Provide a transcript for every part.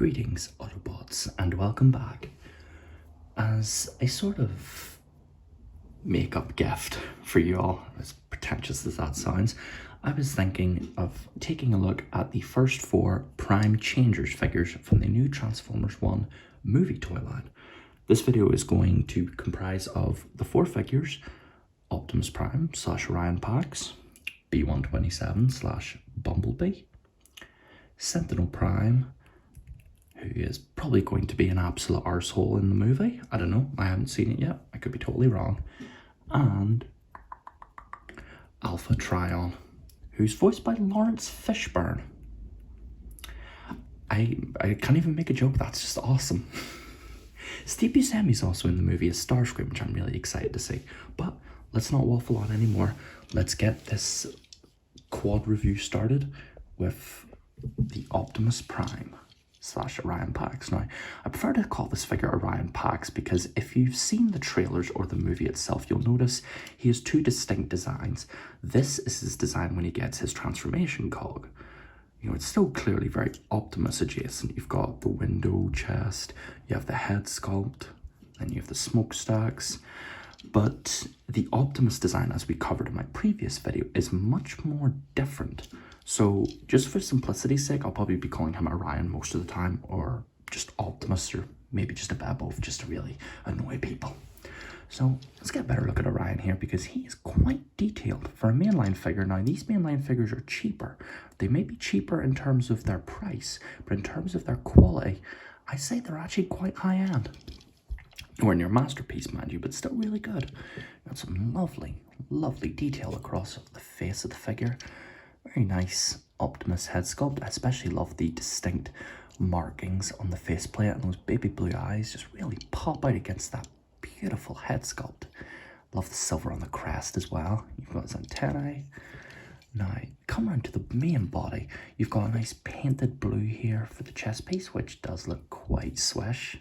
Greetings, Autobots, and welcome back. As a sort of makeup gift for you all, as pretentious as that sounds, I was thinking of taking a look at the first 4 Prime Changers figures from the new Transformers One movie toy line. This video is going to comprise of the 4 figures: Optimus Prime / Orion Pax, B-127 / Bumblebee, Sentinel Prime, who is probably going to be an absolute arsehole in the movie. I don't know, I haven't seen it yet, I could be totally wrong. And Alpha Trion, who's voiced by Lawrence Fishburne. I can't even make a joke, that's just awesome. Steve Buscemi's also in the movie as Starscream, which I'm really excited to see. But let's not waffle on anymore. Let's get this quad review started with the Optimus Prime / Orion Pax. Now, I prefer to call this figure Orion Pax because if you've seen the trailers or the movie itself, you'll notice he has 2 distinct designs. This is his design when he gets his transformation cog. You know, it's still clearly very Optimus adjacent. You've got the window chest, you have the head sculpt, then you have the smokestacks. But the Optimus design, as we covered in my previous video, is much more different. So just for simplicity's sake, I'll probably be calling him Orion most of the time, or just Optimus, or maybe just a bit of both, just to really annoy people. So let's get a better look at Orion here, because he is quite detailed for a mainline figure. Now, these mainline figures are cheaper. They may be cheaper in terms of their price, but in terms of their quality, I say they're actually quite high-end. Nowhere near masterpiece, mind you, but still really good. Got some lovely, lovely detail across the face of the figure. Very nice Optimus head sculpt. I especially love the distinct markings on the faceplate, and those baby blue eyes just really pop out against that beautiful head sculpt. Love the silver on the crest as well. You've got his antennae. Now, come around to the main body. You've got a nice painted blue here for the chest piece, which does look quite swish.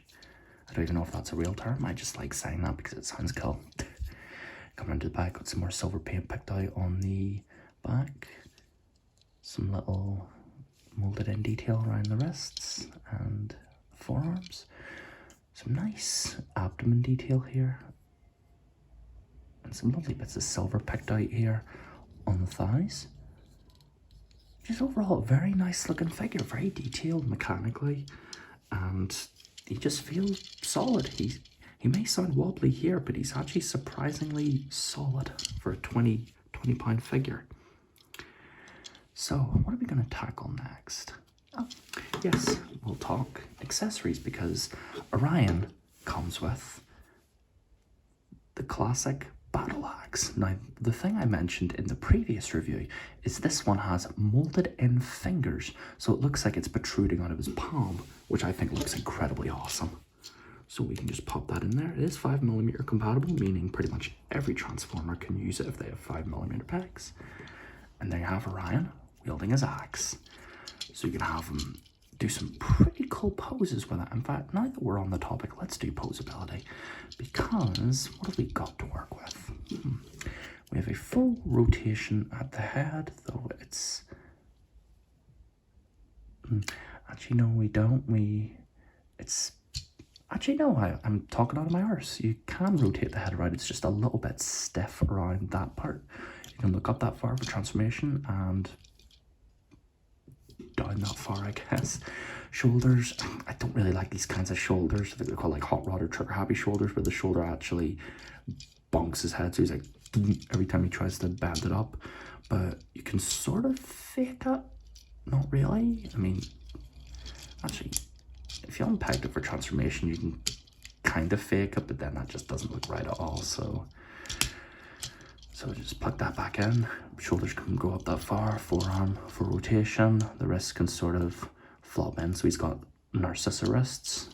I don't even know if that's a real term. I just like saying that because it sounds cool. Come around to the back, got some more silver paint picked out on the back. Some little molded in detail around the wrists and the forearms. Some nice abdomen detail here. And some lovely bits of silver picked out here on the thighs. Just overall a very nice looking figure, very detailed mechanically, and he just feels solid. He may sound wobbly here, but he's actually surprisingly solid for a 20 pound figure. So what are we going to tackle next? Oh, yes, we'll talk accessories, because Orion comes with the classic battle axe. Now, the thing I mentioned in the previous review is this one has molded in fingers, so it looks like it's protruding out of his palm, which I think looks incredibly awesome. So we can just pop that in there. It is 5mm compatible, meaning pretty much every Transformer can use it if they have 5mm pegs. And there you have Orion wielding his axe. So you can have him do some pretty cool poses with it. In fact, now that we're on the topic, let's do posability, because what have we got to work with? We have a full rotation at the head, though it's... Actually, no, we don't. Actually, no, I'm talking out of my arse. You can rotate the head around, it's just a little bit stiff around that part. You can look up that far for transformation, and down that far, I guess. Shoulders, I don't really like these kinds of shoulders. I think they're called like hot rod or trigger happy shoulders, where the shoulder actually bonks his head, so he's like every time he tries to bend it up. But you can sort of fake it. Not really. I mean, actually, if you unpegged it for transformation, you can kind of fake it, but then that just doesn't look right at all. So just plug that back in. Shoulders can go up that far. Forearm for rotation. The wrists can sort of flop in, so he's got Narcissa wrists.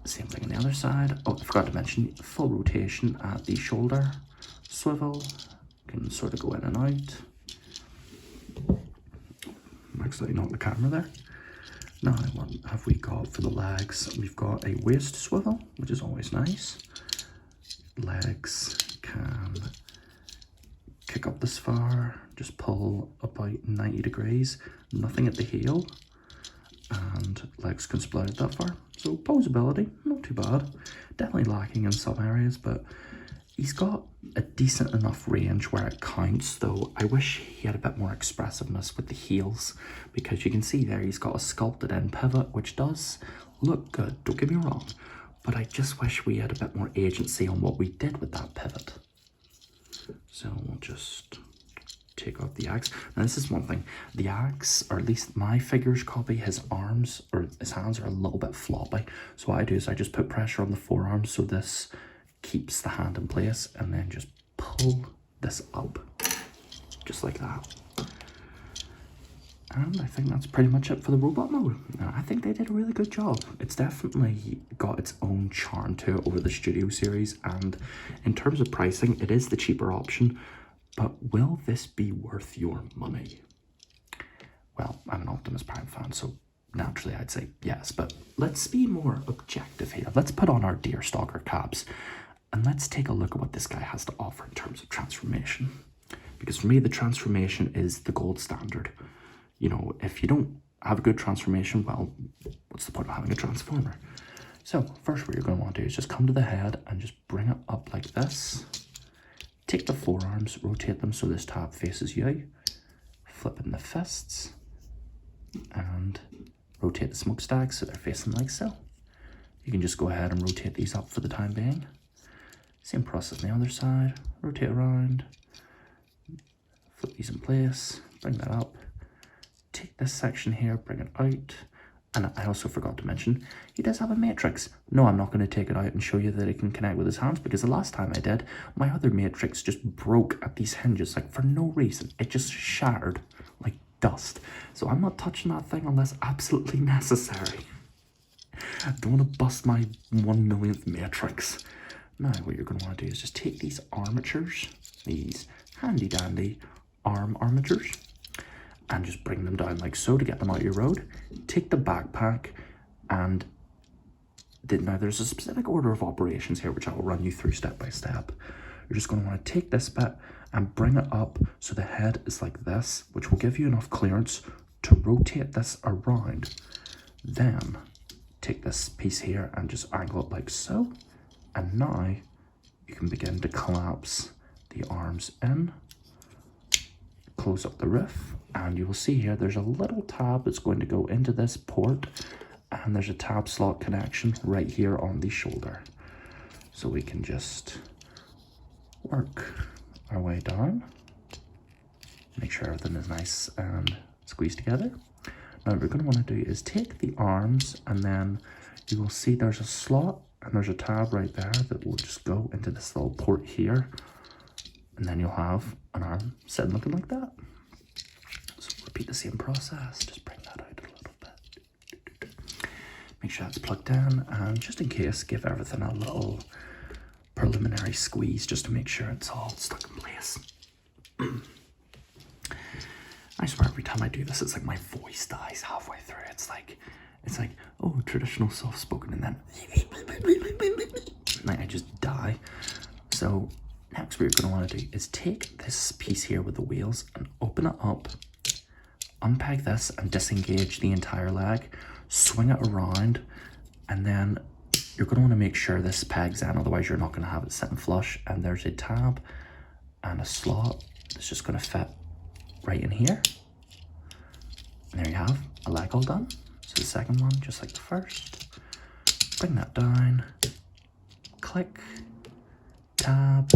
Same thing on the other side. Oh, I forgot to mention, full rotation at the shoulder swivel. Can sort of go in and out. I'm accidentally not the camera there. Now, what have we got for the legs? We've got a waist swivel, which is always nice. Legs can kick up this far, just pull about 90 degrees, nothing at the heel. and legs can split out that far. So posability, not too bad. Definitely lacking in some areas, but he's got a decent enough range where it counts, though I wish he had a bit more expressiveness with the heels, because you can see there he's got a sculpted in pivot, which does look good, don't get me wrong, but I just wish we had a bit more agency on what we did with that pivot. So we'll just take off the axe. Now this is one thing, the axe, or at least my figure's copy, his arms or his hands are a little bit floppy. So what I do is I just put pressure on the forearms so this keeps the hand in place, and then just pull this up, just like that. And I think that's pretty much it for the robot mode. I think they did a really good job. It's definitely got its own charm to it over the Studio series, and in terms of pricing, it is the cheaper option, but will this be worth your money? Well, I'm an Optimus Prime fan, so naturally I'd say yes, but let's be more objective here. Let's put on our Deerstalker caps, and let's take a look at what this guy has to offer in terms of transformation. Because for me, the transformation is the gold standard. You know, if you don't have a good transformation, well, what's the point of having a transformer? So first what you're going to want to do is just come to the head and just bring it up like this. Take the forearms, rotate them so this tab faces you, flip in the fists, and rotate the smokestacks so they're facing like so. You can just go ahead and rotate these up for the time being. Same process on the other side, rotate around, flip these in place, bring that up. Take this section here, bring it out, and I also forgot to mention, he does have a matrix. No, I'm not going to take it out and show you that it can connect with his hands, because the last time I did, my other matrix just broke at these hinges, like for no reason. It just shattered like dust. So I'm not touching that thing unless absolutely necessary. I don't want to bust my 1 millionth matrix. Now what you're going to want to do is just take these armatures, these handy dandy arm armatures, and just bring them down like so to get them out of your road. Take the backpack, and now there's a specific order of operations here which I will run you through step by step. You're just going to want to take this bit and bring it up so the head is like this, which will give you enough clearance to rotate this around. Then take this piece here and just angle it like so, and now you can begin to collapse the arms in, close up the roof, and you will see here there's a little tab that's going to go into this port, and there's a tab slot connection right here on the shoulder. So we can just work our way down, make sure everything is nice and squeezed together. Now what we're going to want to do is take the arms, and then you will see there's a slot and there's a tab right there that will just go into this little port here, and then you'll have an arm sitting looking like that. So repeat the same process, just bring that out a little bit. Make sure that's plugged in, and just in case, give everything a little preliminary squeeze just to make sure it's all stuck in place. I swear every time I do this, it's like my voice dies halfway through. It's like, oh, traditional soft-spoken, and then like I just die. So next what you're going to want to do is take this piece here with the wheels and open it up, unpeg this and disengage the entire leg, swing it around, and then you're going to want to make sure this pegs in, otherwise you're not going to have it sitting flush. And there's a tab and a slot that's just going to fit right in here. And there you have a leg all done. So the second one, just like the first, bring that down, click, tab,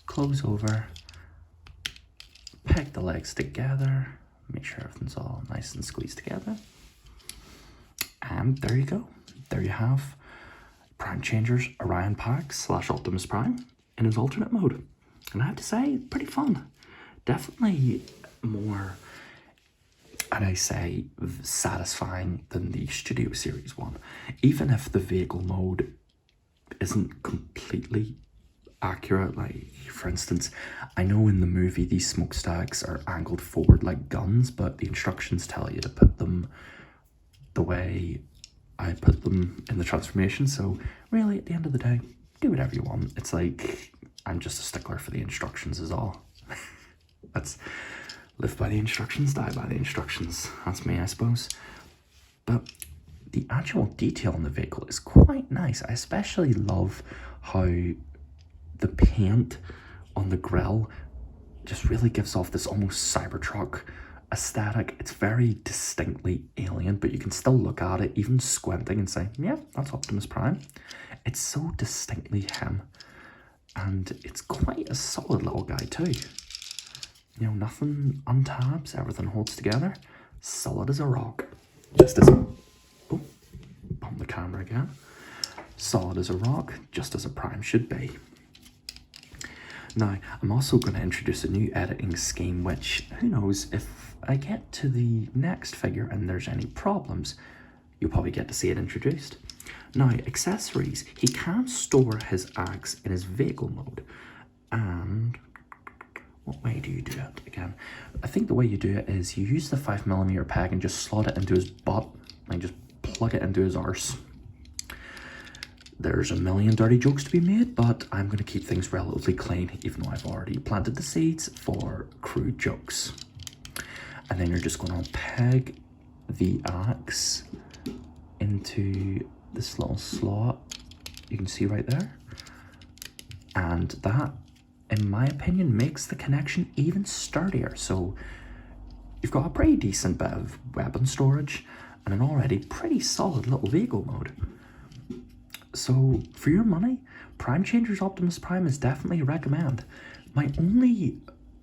close over, peg the legs together, make sure everything's all nice and squeezed together. And there you go. There you have Prime Changer's Orion Pack / Optimus Prime in his alternate mode. And I have to say, pretty fun. Definitely more, and I say, satisfying than the Studio Series one. Even if the vehicle mode isn't completely accurate, like for instance, I know in the movie these smokestacks are angled forward like guns, but the instructions tell you to put them the way I put them in the transformation. So really, at the end of the day, do whatever you want. It's like, I'm just a stickler for the instructions is all. That's live by the instructions, die by the instructions. That's me, I suppose. But the actual detail on the vehicle is quite nice. I especially love how the paint on the grille just really gives off this almost Cybertruck aesthetic. It's very distinctly alien, but you can still look at it, even squinting, and say, yeah, that's Optimus Prime. It's so distinctly him. And it's quite a solid little guy too. You know, nothing untabs, everything holds together. Solid as a rock. Just as a... Oh, bump the camera again. Solid as a rock, just as a Prime should be. Now, I'm also going to introduce a new editing scheme, which, who knows, if I get to the next figure and there's any problems, you'll probably get to see it introduced. Now, accessories. He can store his axe in his vehicle mode. And what way do you do it again? I think the way you do it is you use the 5mm peg and just slot it into his butt and just plug it into his arse. There's a million dirty jokes to be made, but I'm going to keep things relatively clean, even though I've already planted the seeds for crude jokes. And then you're just going to peg the axe into this little slot you can see right there. And that, in my opinion, makes the connection even sturdier. So you've got a pretty decent bit of weapon storage and an already pretty solid little vehicle mode. So for your money, Prime Changer's Optimus Prime is definitely a recommend. My only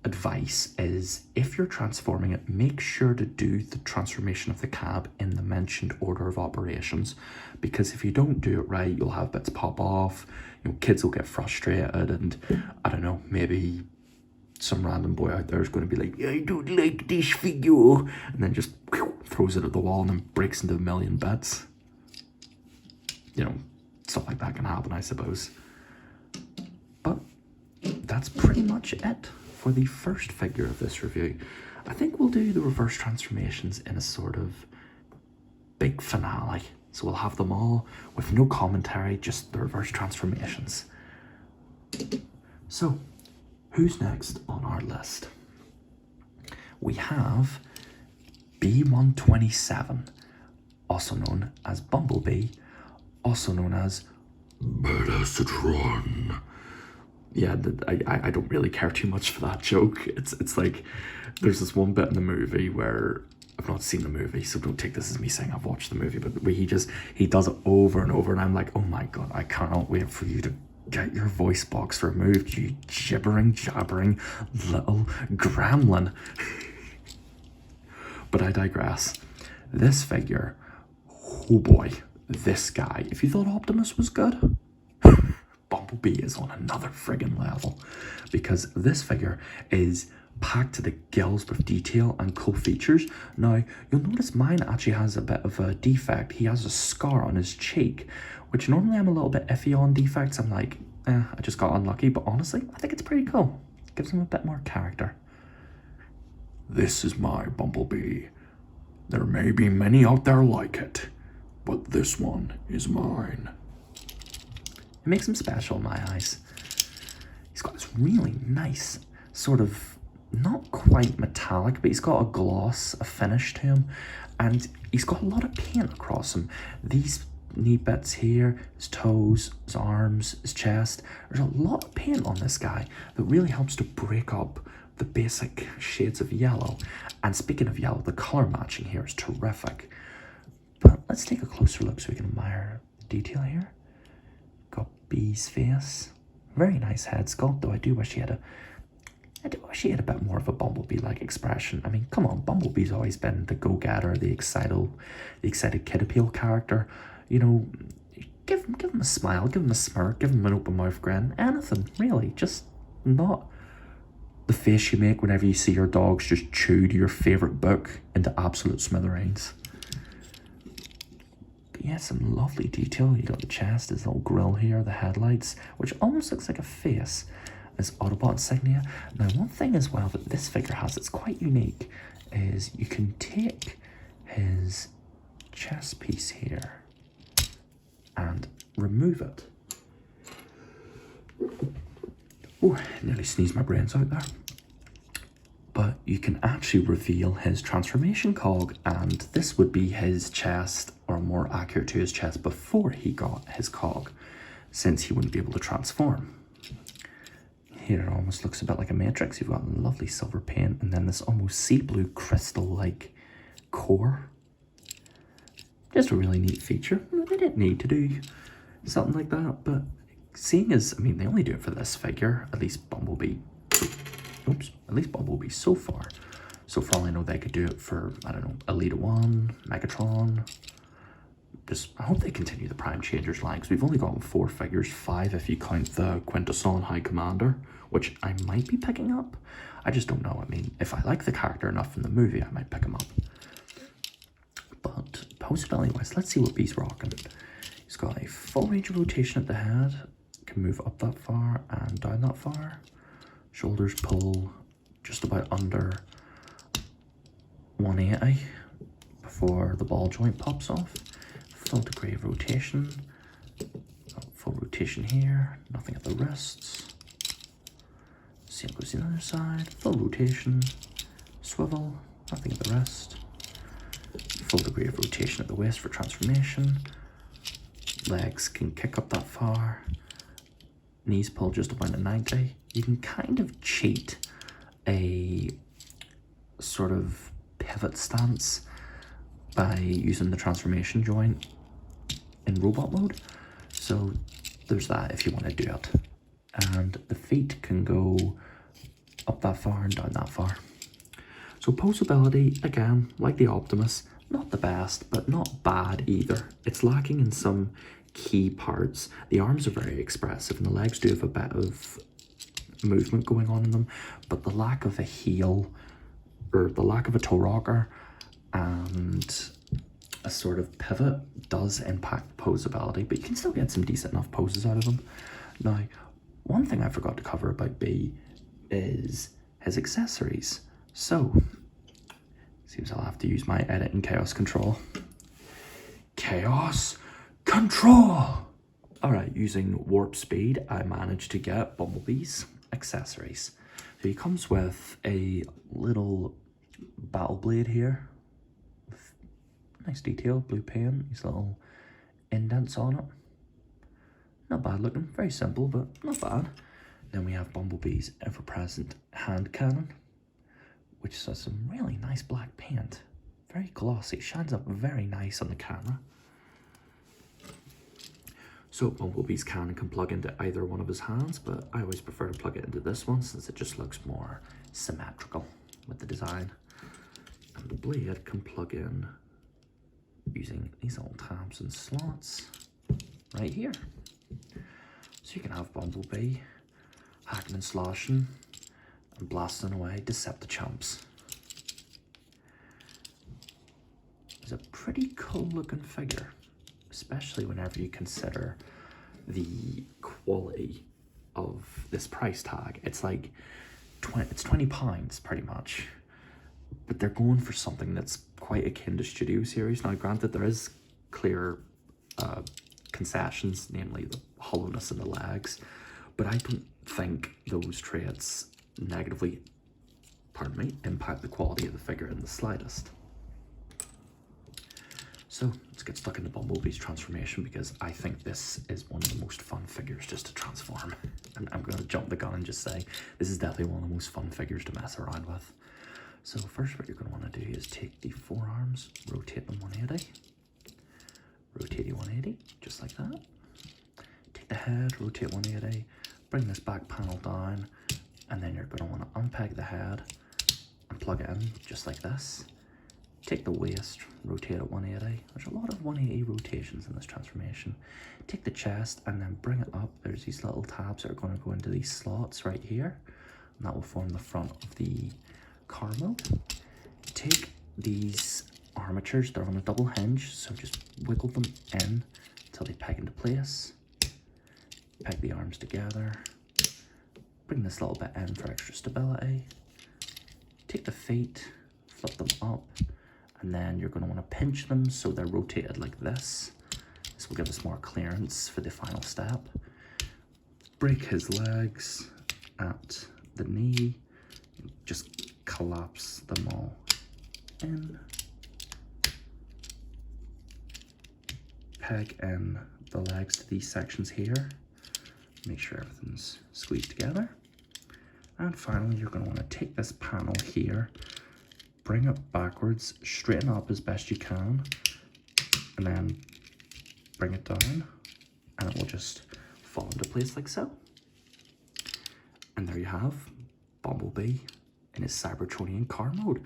advice is, if you're transforming it, make sure to do the transformation of the cab in the mentioned order of operations, because if you don't do it right, you'll have bits pop off, you know, kids will get frustrated, and I don't know, maybe some random boy out there is going to be like, I don't like this figure, and then just throws it at the wall and then breaks into a million bits. You know, stuff like that can happen, I suppose. But that's pretty much it for the first figure of this review. I think we'll do the reverse transformations in a sort of big finale. So we'll have them all with no commentary, just the reverse transformations. So, who's next on our list? We have B127, also known as Bumblebee, also known as Metasatron. Yeah, I don't really care too much for that joke. It's like, there's this one bit in the movie where, I've not seen the movie, so don't take this as me saying I've watched the movie, but where he does it over and over, and I'm like, oh my god, I cannot wait for you to get your voice box removed, you jabbering little gremlin. But I digress. This figure, oh boy, this guy, if you thought Optimus was good, Bumblebee is on another friggin' level, because this figure is packed to the gills with detail and cool features. Now, you'll notice mine actually has a bit of a defect. He has a scar on his cheek, which normally I'm a little bit iffy on defects. I'm like, I just got unlucky, but honestly, I think it's pretty cool. It gives him a bit more character. This is my Bumblebee. There may be many out there like it, but this one is mine. It makes him special in my eyes. He's got this really nice sort of, not quite metallic, but he's got a gloss, a finish to him, and he's got a lot of paint across him. These knee bits here, his toes, his arms, his chest, there's a lot of paint on this guy that really helps to break up the basic shades of yellow. And speaking of yellow, the color matching here is terrific. But let's take a closer look so we can admire the detail here. Got Bee's face. Very nice head sculpt, though I do wish he had a bit more of a Bumblebee-like expression. I mean, come on, Bumblebee's always been the go-getter, the excited kid appeal character. You know, give him a smile, give him a smirk, give him an open mouth grin, anything, really. Just not the face you make whenever you see your dogs just chew to your favourite book into absolute smithereens. But yeah, some lovely detail. You got the chest, his little grill here, the headlights, which almost looks like a face, his Autobot insignia. Now, one thing as well that this figure has that's quite unique is you can take his chest piece here and remove it. Oh, nearly sneezed my brains out there. But you can actually reveal his transformation cog, and this would be his chest, or more accurate to his chest, before he got his cog, since he wouldn't be able to transform. Here it almost looks a bit like a matrix. You've got lovely silver paint, and then this almost sea blue crystal-like core. Just a really neat feature. They didn't need to do something like that, but seeing as, I mean, they only do it for this figure, at least Bumblebee. Oops, at least Bumblebee so far. So for all I know, they could do it for, I don't know, Elita 1, Megatron. Just, I hope they continue the Prime Changers line, because we've only gotten 4 figures, 5 if you count the Quintesson High Commander, which I might be picking up. I just don't know. I mean, if I like the character enough in the movie, I might pick him up. But posability-wise, let's see what B's rocking. He's got a full range of rotation at the head, can move up that far and down that far. Shoulders pull just about under 180 before the ball joint pops off. Full degree of rotation. Full rotation here, nothing at the wrists. Same goes to the other side. Full rotation, swivel, nothing at the wrist. Full degree of rotation at the waist for transformation. Legs can kick up that far. Knees pull just about at 90. You can kind of cheat a sort of pivot stance by using the transformation joint in robot mode. So there's that if you want to do it. And the feet can go up that far and down that far. So posability, again, like the Optimus, not the best, but not bad either. It's lacking in some key parts. The arms are very expressive and the legs do have a bit of movement going on in them, but the lack of a heel, or the lack of a toe rocker and a sort of pivot does impact posability, but you can still get some decent enough poses out of them. Now, one thing I forgot to cover about B is his accessories. So, seems I'll have to use my edit and chaos control. Chaos control! Alright, using warp speed, I managed to get Bumblebee's accessories. So he comes with a little battle blade here. With nice detail, blue paint, these little indents on it. Not bad looking, very simple, but not bad. Then we have Bumblebee's ever-present hand cannon, which has some really nice black paint. Very glossy, shines up very nice on the camera. So Bumblebee's cannon can plug into either one of his hands, but I always prefer to plug it into this one since it just looks more symmetrical with the design. And the blade can plug in using these little tabs and slots right here. So you can have Bumblebee hacking and slashing and blasting away Deceptichamps. It's a pretty cool looking figure, especially whenever you consider the quality of this price tag. It's like it's £20 pretty much, but they're going for something that's quite akin to Studio Series. Now granted, there is clear concessions, namely the hollowness in the legs, but I don't think those traits negatively, impact the quality of the figure in the slightest. So let's get stuck into Bumblebee's transformation, because I think this is one of the most fun figures just to transform. And I'm going to jump the gun and just say this is definitely one of the most fun figures to mess around with. So first what you're going to want to do is take the forearms, rotate them 180, rotate you 180, just like that. Take the head, rotate 180, bring this back panel down, and then you're going to want to unpeg the head and plug it in just like this. Take the waist, rotate it 180. There's a lot of 180 rotations in this transformation. Take the chest and then bring it up. There's these little tabs that are going to go into these slots right here, and that will form the front of the car mode. Take these armatures, they're on a double hinge, so just wiggle them in until they peg into place. Peg the arms together. Bring this little bit in for extra stability. Take the feet, flip them up, and then you're going to want to pinch them so they're rotated like this. This will give us more clearance for the final step. Break his legs at the knee. Just collapse them all in. Peg in the legs to these sections here. Make sure everything's squeezed together. And finally, you're going to want to take this panel here, bring it backwards, straighten up as best you can, and then bring it down, and it will just fall into place like so. And there you have Bumblebee in his Cybertronian car mode.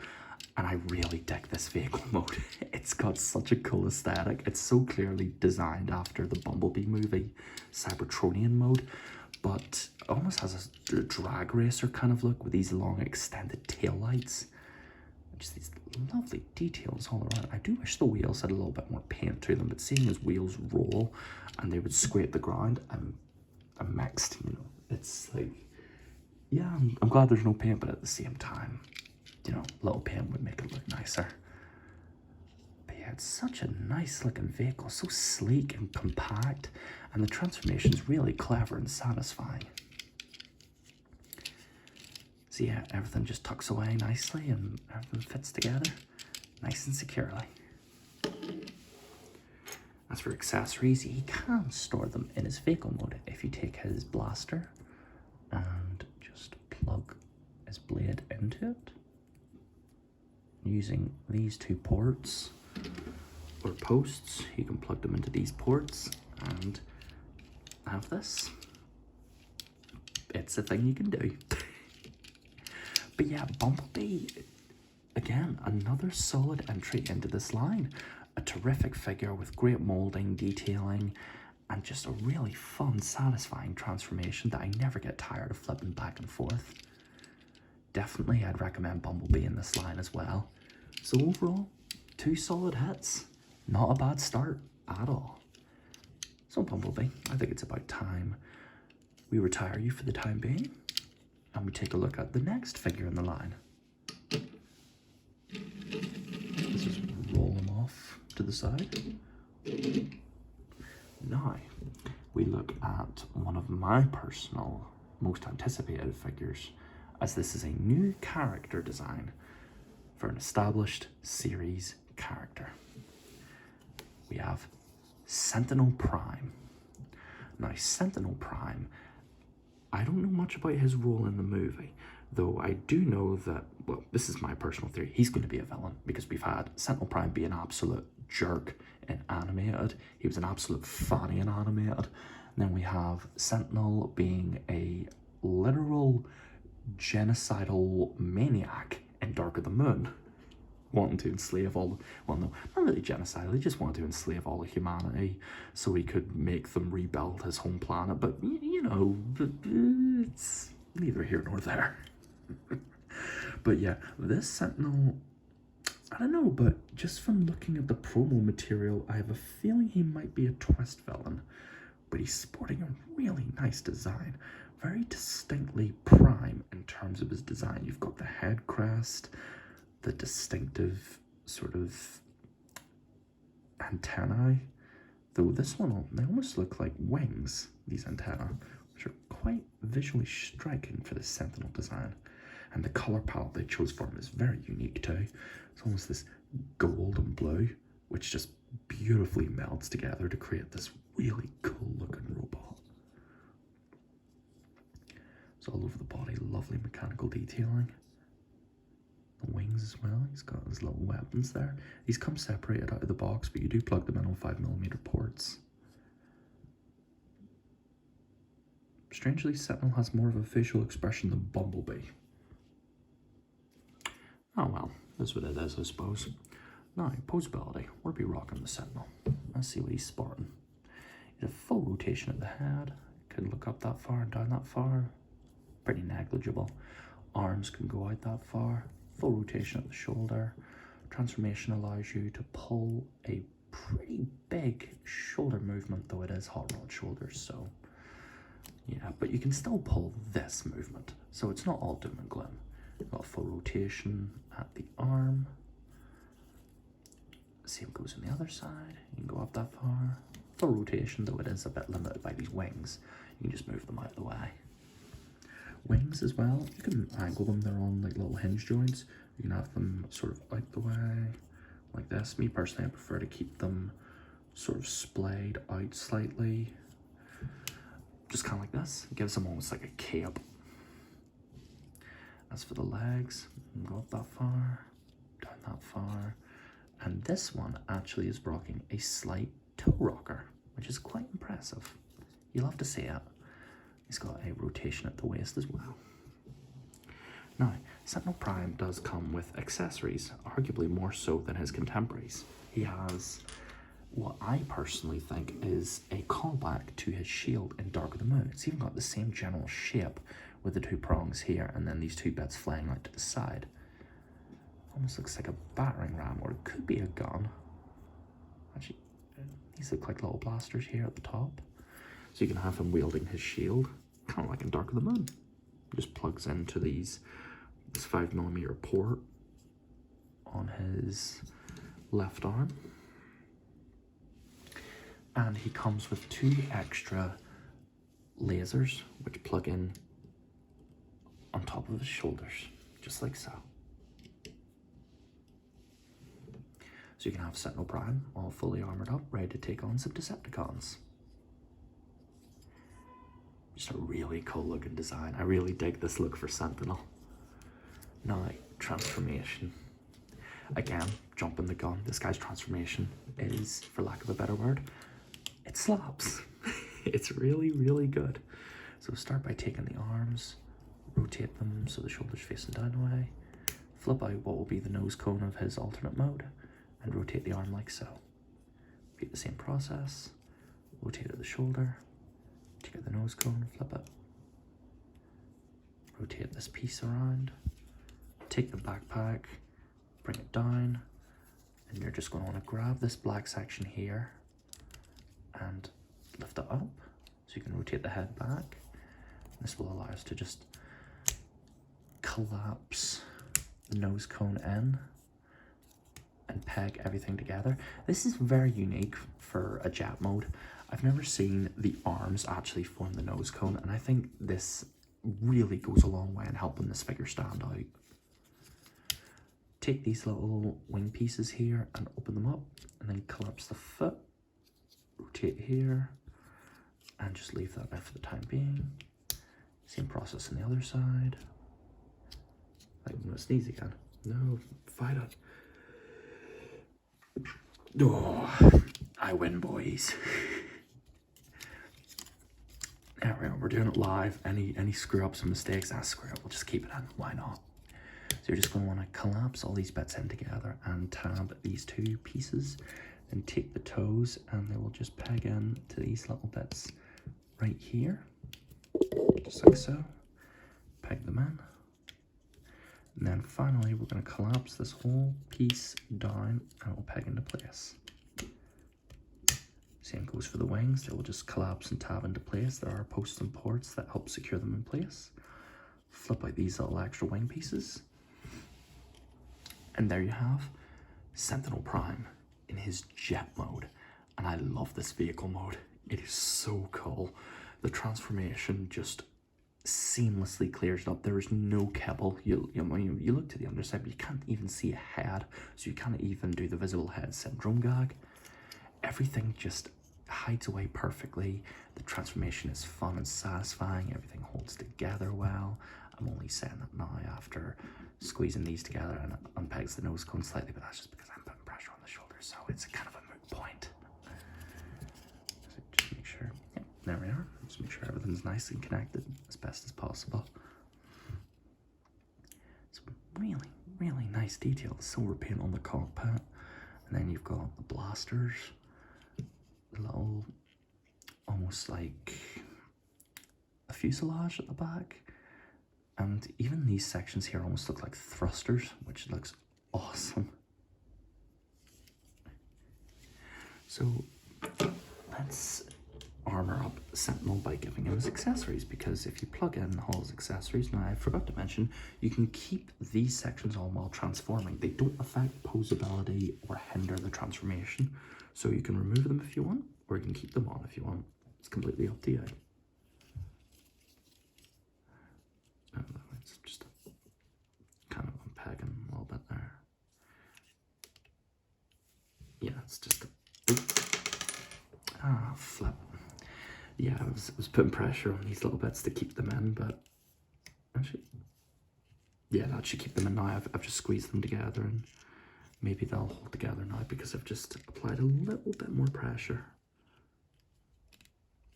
And I really dig this vehicle mode. It's got such a cool aesthetic. It's so clearly designed after the Bumblebee movie Cybertronian mode, but it almost has a drag racer kind of look with these long extended taillights. Just these lovely details all around. I do wish the wheels had a little bit more paint to them, but seeing his wheels roll and they would scrape the ground, I'm mixed, you know. It's like, yeah, I'm glad there's no paint, but at the same time, you know, a little paint would make it look nicer. But yeah, it's such a nice looking vehicle, so sleek and compact, and the transformation's really clever and satisfying. So yeah, everything just tucks away nicely and everything fits together nice and securely. As for accessories, he can store them in his vehicle mode if you take his blaster and just plug his blade into it. Using these two ports or posts, you can plug them into these ports and have this. It's a thing you can do. But yeah, Bumblebee, again, another solid entry into this line. A terrific figure with great molding, detailing, and just a really fun, satisfying transformation that I never get tired of flipping back and forth. Definitely, I'd recommend Bumblebee in this line as well. So overall, 2 solid hits. Not a bad start at all. So Bumblebee, I think it's about time we retire you for the time being, and we take a look at the next figure in the line. Let's just roll them off to the side. Now, we look at one of my personal most anticipated figures, as this is a new character design for an established series character. We have Sentinel Prime. Now, Sentinel Prime, I don't know much about his role in the movie, though I do know that, well, this is my personal theory, he's going to be a villain, because we've had Sentinel Prime be an absolute jerk in animated, he was an absolute fanny in animated, and then we have Sentinel being a literal genocidal maniac in Dark of the Moon, wanting to enslave all, well no, not really genocidal, he just wanted to enslave all of humanity so he could make them rebuild his home planet, but you know, it's neither here nor there. But yeah, this Sentinel, I don't know, but just from looking at the promo material, I have a feeling he might be a twist villain, but he's sporting a really nice design. Very distinctly Prime in terms of his design. You've got the head crest, the distinctive sort of antennae, though this one, they almost look like wings, these antennae, which are quite visually striking for the Sentinel design. And the colour palette they chose for him is very unique too. It's almost this gold and blue, which just beautifully melds together to create this really cool looking robot. So all over the body, lovely mechanical detailing. The wings as well, he's got his little weapons there. These come separated out of the box, but you do plug them in on 5mm ports. Strangely, Sentinel has more of a facial expression than Bumblebee. Oh well, that's what it is, I suppose. Now, posability. We'll be rocking the Sentinel. Let's see what he's sporting. He's a full rotation of the head. Can look up that far and down that far. Pretty negligible. Arms can go out that far. Full rotation of the shoulder. Transformation allows you to pull a pretty big shoulder movement, though it is hot rod shoulders, so yeah, but you can still pull this movement, so it's not all doom and gloom. Got full rotation at the arm. Same goes on the other side. You can go up that far. Full rotation, though it is a bit limited by these wings. You can just move them out of the way. Wings as well, you can angle them, they're on like little hinge joints. You can have them sort of out the way, like this. Me personally, I prefer to keep them sort of splayed out slightly. Just kind of like this. It gives them almost like a cape. As for the legs, go up that far, down that far. And this one actually is rocking a slight toe rocker, which is quite impressive. You'll have to see it. He's got a rotation at the waist as well. Now, Sentinel Prime does come with accessories, arguably more so than his contemporaries. He has what I personally think is a callback to his shield in Dark of the Moon. It's even got the same general shape with the two prongs here and then these two bits flying out to the side. Almost looks like a battering ram, or it could be a gun. Actually, these look like little blasters here at the top. So you can have him wielding his shield, kind of like in Dark of the Moon. Just plugs into this 5mm port on his left arm. And he comes with 2 extra lasers, which plug in on top of his shoulders, just like so. So you can have Sentinel Prime all fully armored up, ready to take on some Decepticons. Just a really cool looking design. I really dig this look for Sentinel. Now, transformation. Again, jumping the gun. This guy's transformation is, for lack of a better word, it slaps. It's really, really good. So start by taking the arms, rotate them so the shoulder's facing down away, flip out what will be the nose cone of his alternate mode, and rotate the arm like so. Repeat the same process, rotate at the shoulder, take out the nose cone, flip it, rotate this piece around, take the backpack, bring it down, and you're just going to want to grab this black section here and lift it up so you can rotate the head back. This will allow us to just collapse the nose cone in and peg everything together. This is very unique for a jet mode. I've never seen the arms actually form the nose cone, and I think this really goes a long way in helping this figure stand out. Take these little wing pieces here and open them up, and then collapse the foot, rotate here, and just leave that there for the time being. Same process on the other side. I'm gonna sneeze again. No, fight it. Oh, I win, boys. There we are, we're doing it live. Any screw ups and mistakes, screw up, we'll just keep it in, why not? So you're just gonna wanna collapse all these bits in together and tab these 2 pieces, and take the toes and they will just peg in to these little bits right here, just like so. Peg them in. And then finally, we're going to collapse this whole piece down and it will peg into place. Same goes for the wings. They will just collapse and tab into place. There are posts and ports that help secure them in place. Flip out these little extra wing pieces. And there you have Sentinel Prime in his jet mode. And I love this vehicle mode. It is so cool. The transformation just seamlessly clears it up. There is no kibble. You look to the underside, but you can't even see a head, so you can't even do the visible head syndrome gag. Everything just hides away perfectly. The transformation is fun and satisfying. Everything holds together well. I'm only saying that now after squeezing these together, and it unpegs the nose cone slightly, but that's just because I'm putting pressure on the shoulders, so it's kind of a moot point. So just make sure, yeah, there we are. Just make sure everything's nice and connected as best as possible. It's really, really nice detail. The silver paint on the cockpit, and then you've got the blasters, the little, almost like a fuselage at the back, and even these sections here almost look like thrusters, which looks awesome. So let's armor up Sentinel by giving him his accessories, because if you plug in all his accessories, now I forgot to mention, you can keep these sections on while transforming. They don't affect posability or hinder the transformation, so you can remove them if you want, or you can keep them on if you want. It's completely up to you. It's just kind of unpegging a little bit there. Yeah, it's just flip. Yeah, I was putting pressure on these little bits to keep them in, but actually, yeah, that should keep them in now. I've just squeezed them together, and maybe they'll hold together now because I've just applied a little bit more pressure.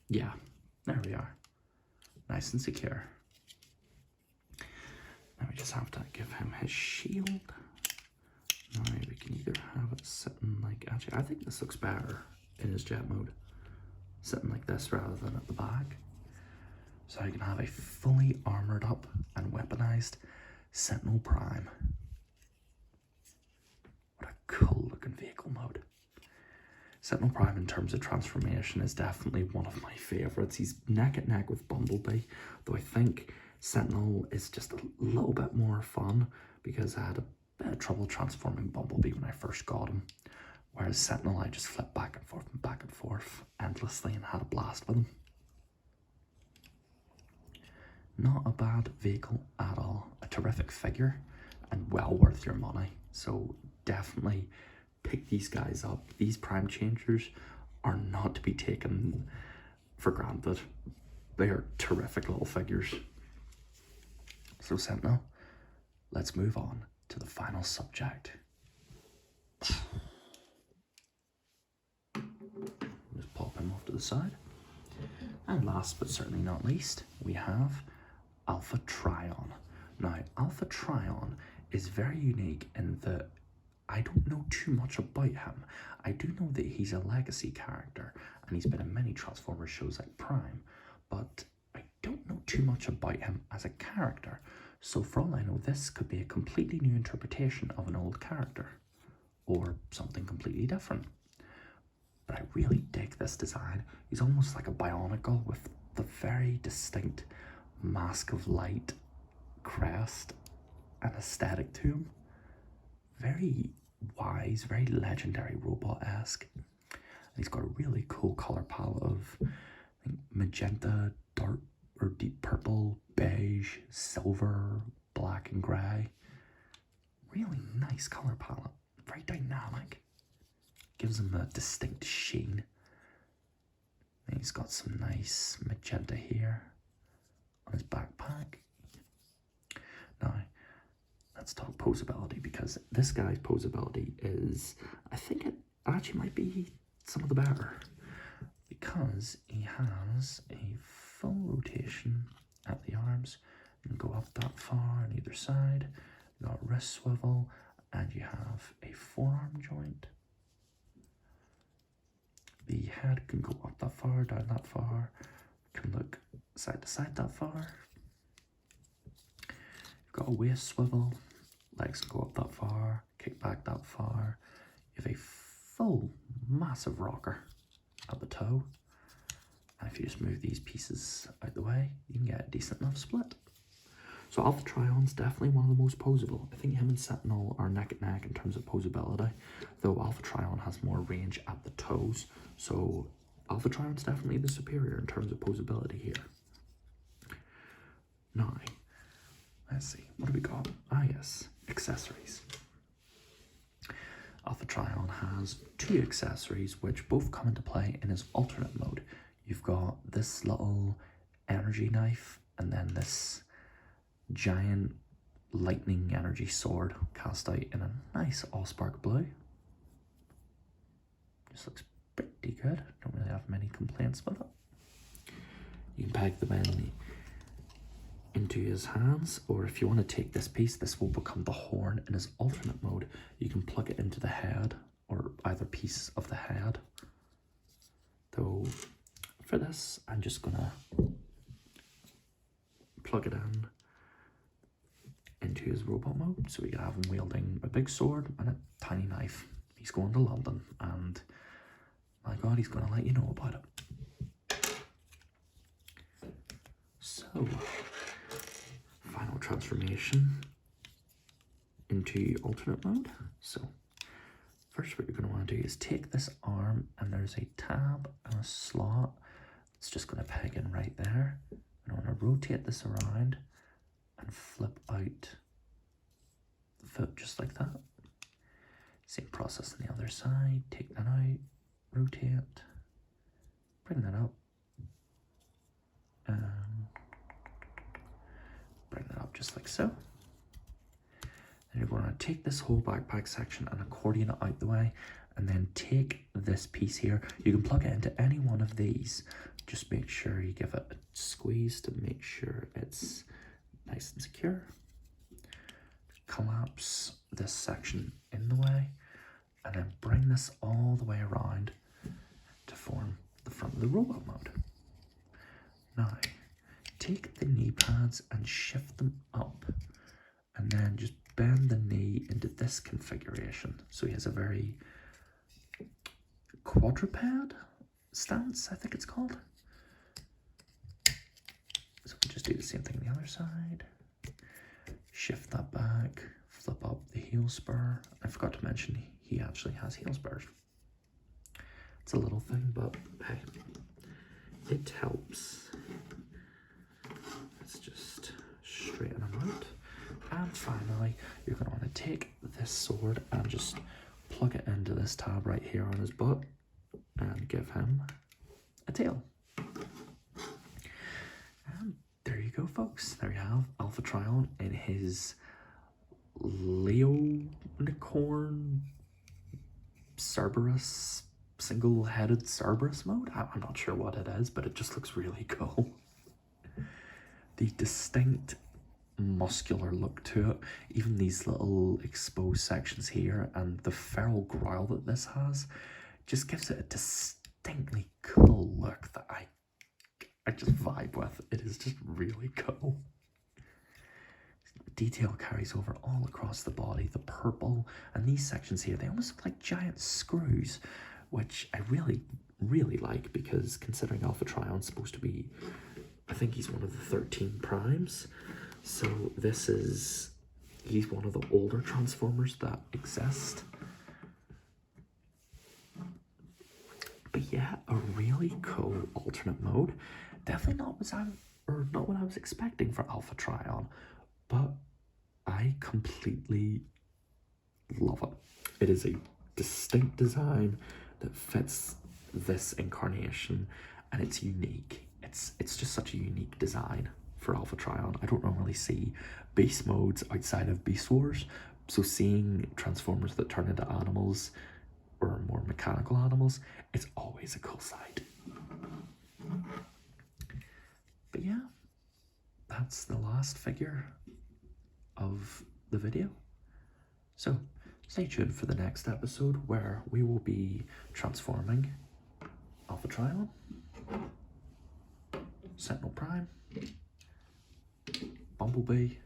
Yeah, there we are. Nice and secure. Now we just have to give him his shield. Now we can either have it sitting like, actually I think this looks better in his jet mode. Sitting like this rather than at the back. So I can have a fully armored up and weaponized Sentinel Prime. What a cool looking vehicle mode. Sentinel Prime in terms of transformation is definitely one of my favourites. He's neck and neck with Bumblebee, though I think Sentinel is just a little bit more fun because I had a bit of trouble transforming Bumblebee when I first got him. Whereas Sentinel, I just flipped back and forth endlessly and had a blast with him. Not a bad vehicle at all. A terrific figure and well worth your money. So definitely pick these guys up. These Prime Changers are not to be taken for granted. They are terrific little figures. So Sentinel, let's move on to the final subject. Just pop him off to the side. And last but certainly not least, we have Alpha Trion. Now, Alpha Trion is very unique in that I don't know too much about him. I do know that he's a legacy character and he's been in many Transformers shows like Prime, but I don't know too much about him as a character. So for all I know, this could be a completely new interpretation of an old character or something completely different. But I really dig this design. He's almost like a Bionicle with the very distinct Mask of Light crest and aesthetic to him. Very wise, very legendary robot-esque. He's got a really cool color palette of magenta, dark or deep purple, beige, silver, black and grey. Really nice color palette. Very dynamic. Gives him a distinct sheen. And he's got some nice magenta here on his backpack. Now, let's talk posability, because this guy's posability is, I think it actually might be some of the better, because he has a full rotation at the arms. You can go up that far on either side. You got wrist swivel, and you have a forearm joint. The head can go up that far, down that far, can look side to side that far. You've got a waist swivel, legs can go up that far, kick back that far. You have a full massive rocker at the toe. And if you just move these pieces out the way, you can get a decent enough split. So Alpha Trion's definitely one of the most posable. I think him and Sentinel are neck and neck in terms of posability, though Alpha Trion has more range at the toes. So Alpha Trion's definitely the superior in terms of posability here. Now, let's see, what do we got? Ah yes, accessories. Alpha Trion has two accessories which both come into play in his alternate mode. You've got this little energy knife and then this giant lightning energy sword cast out in a nice allspark blue. Just looks pretty good. Don't really have many complaints with it. You can peg them into his hands, or if you want to take this piece, this will become the horn in his alternate mode. You can plug it into the head or either piece of the head. Though for this, I'm just gonna plug it into his robot mode, so we can have him wielding a big sword and a tiny knife. He's going to London, and my god, he's going to let you know about it. So, final transformation into alternate mode. So, first what you're going to want to do is take this arm, and there's a tab and a slot. It's just going to peg in right there. I want to rotate this around and flip out the foot just like that. Same process on the other side. Take that out, rotate, bring that up, and bring that up just like so. Then you're going to take this whole backpack section and accordion it out the way, and then take this piece here. You can plug it into any one of these. Just make sure you give it a squeeze to make sure it's nice and secure. Collapse this section in the way, and then bring this all the way around to form the front of the robot mode. Now, take the knee pads and shift them up, and then just bend the knee into this configuration. So he has a very quadruped stance, I think it's called. So we'll just do the same thing on the other side. Shift that back, flip up the heel spur. I forgot to mention he actually has heel spurs. It's a little thing, but hey, it helps. Let's just straighten them out. And finally, you're going to want to take this sword and just plug it into this tab right here on his butt and give him a tail. And there you go, folks. There you have Alpha Trion in his Leonicorn Cerberus, single-headed Cerberus mode. I'm not sure what it is, but it just looks really cool. The distinct muscular look to it, even these little exposed sections here, and the feral growl that this has just gives it a distinctly cool look that I just vibe with. It is just really cool. Detail carries over all across the body. The purple and these sections here, they almost look like giant screws, which I really like, because considering Alpha Trion's supposed to be, I think he's one of the 13 primes. So he's one of the older Transformers that exist. But yeah, a really cool alternate mode. Definitely not what I was expecting for Alpha Trion, but I completely love it. It is a distinct design that fits this incarnation, and it's unique. It's just such a unique design for Alpha Trion. I don't normally see beast modes outside of Beast Wars, so seeing Transformers that turn into animals or more mechanical animals, it's always a cool sight. But yeah, that's the last figure of the video. So stay tuned for the next episode, where we will be transforming Alpha Trion, Sentinel Prime, Bumblebee,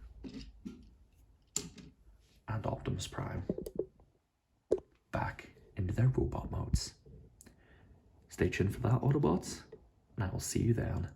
and Optimus Prime back into their robot modes. Stay tuned for that, Autobots, and I will see you then.